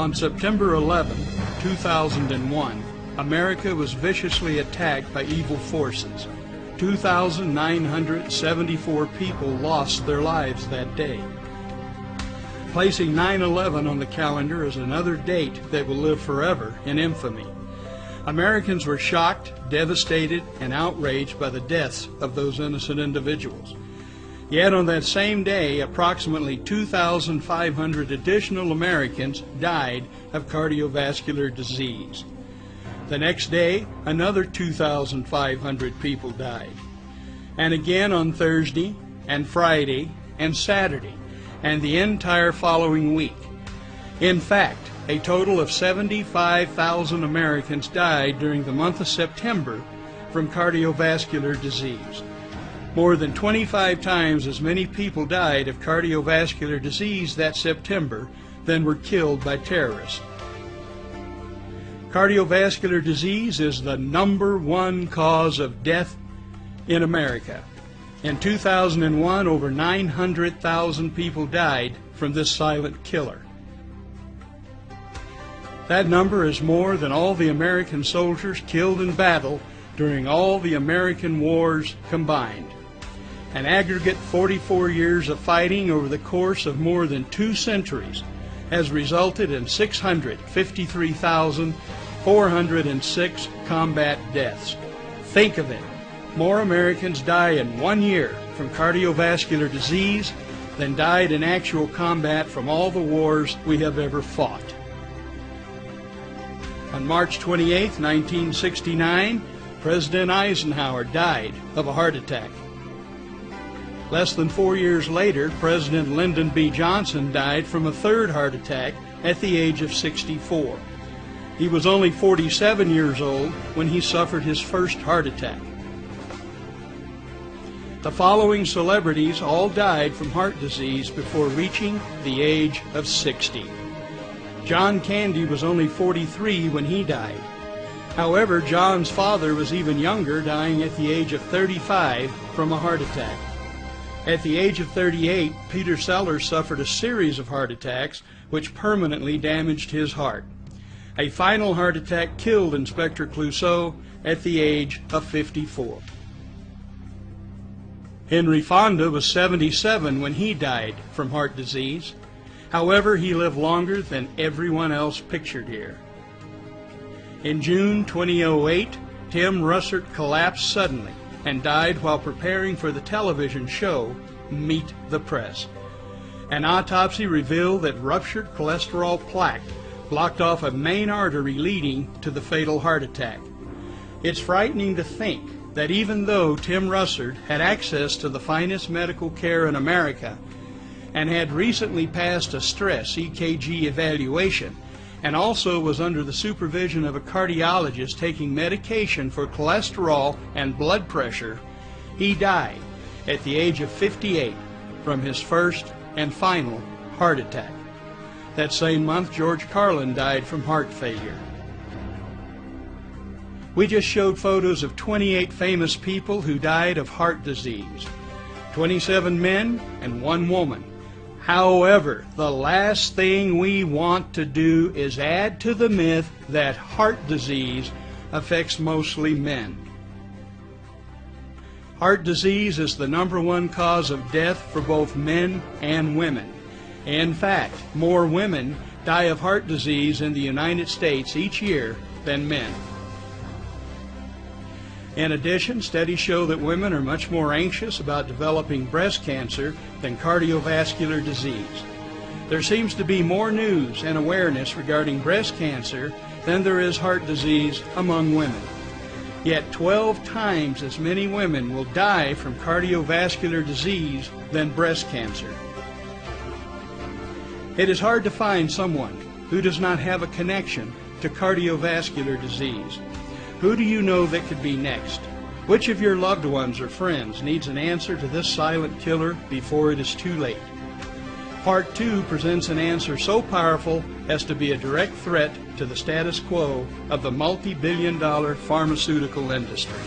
On September 11, 2001, America was viciously attacked by evil forces. 2,974 people lost their lives that day, placing 9/11 on the calendar as another date that will live forever in infamy. Americans were shocked, devastated, and outraged by the deaths of those innocent individuals. Yet on that same day, approximately 2,500 additional Americans died of cardiovascular disease. The next day, another 2,500 people died. And again on Thursday, and Friday, and Saturday, and the entire following week. In fact, a total of 75,000 Americans died during the month of September from cardiovascular disease. More than 25 times as many people died of cardiovascular disease that September than were killed by terrorists. Cardiovascular disease is the #1 cause of death in America. In 2001, over 900,000 people died from this silent killer. That number is more than all the American soldiers killed in battle during all the American wars combined. An aggregate 44 years of fighting over the course of more than 2 centuries has resulted in 653,406 combat deaths. Think of it. More Americans die in 1 year from cardiovascular disease than died in actual combat from all the wars we have ever fought. On March 28, 1969, President Eisenhower died of a heart attack. Less than 4 years later, President Lyndon B. Johnson died from a third heart attack at the age of 64. He was only 47 years old when he suffered his first heart attack. The following celebrities all died from heart disease before reaching the age of 60. John Candy was only 43 when he died. However, John's father was even younger, dying at the age of 35 from a heart attack. At the age of 38, Peter Sellers suffered a series of heart attacks which permanently damaged his heart. A final heart attack killed Inspector Clouseau at the age of 54. Henry Fonda was 77 when he died from heart disease. However, he lived longer than everyone else pictured here. In June 2008, Tim Russert collapsed suddenly and died while preparing for the television show Meet the Press. An autopsy revealed that ruptured cholesterol plaque blocked off a main artery leading to the fatal heart attack. It's frightening to think that even though Tim Russert had access to the finest medical care in America and had recently passed a stress EKG evaluation and also was under the supervision of a cardiologist taking medication for cholesterol and blood pressure, he died at the age of 58 from his first and final heart attack. That same month, George Carlin died from heart failure. We just showed photos of 28 famous people who died of heart disease, 27 men and 1 woman. However, the last thing we want to do is add to the myth that heart disease affects mostly men. Heart disease is the #1 cause of death for both men and women. In fact, more women die of heart disease in the United States each year than men. In addition, studies show that women are much more anxious about developing breast cancer than cardiovascular disease. There seems to be more news and awareness regarding breast cancer than there is heart disease among women. Yet 12 times as many women will die from cardiovascular disease than breast cancer. It is hard to find someone who does not have a connection to cardiovascular disease. Who do you know that could be next? Which of your loved ones or friends needs an answer to this silent killer before it is too late? Part 2 presents an answer so powerful as to be a direct threat to the status quo of the multi-billion-dollar pharmaceutical industry.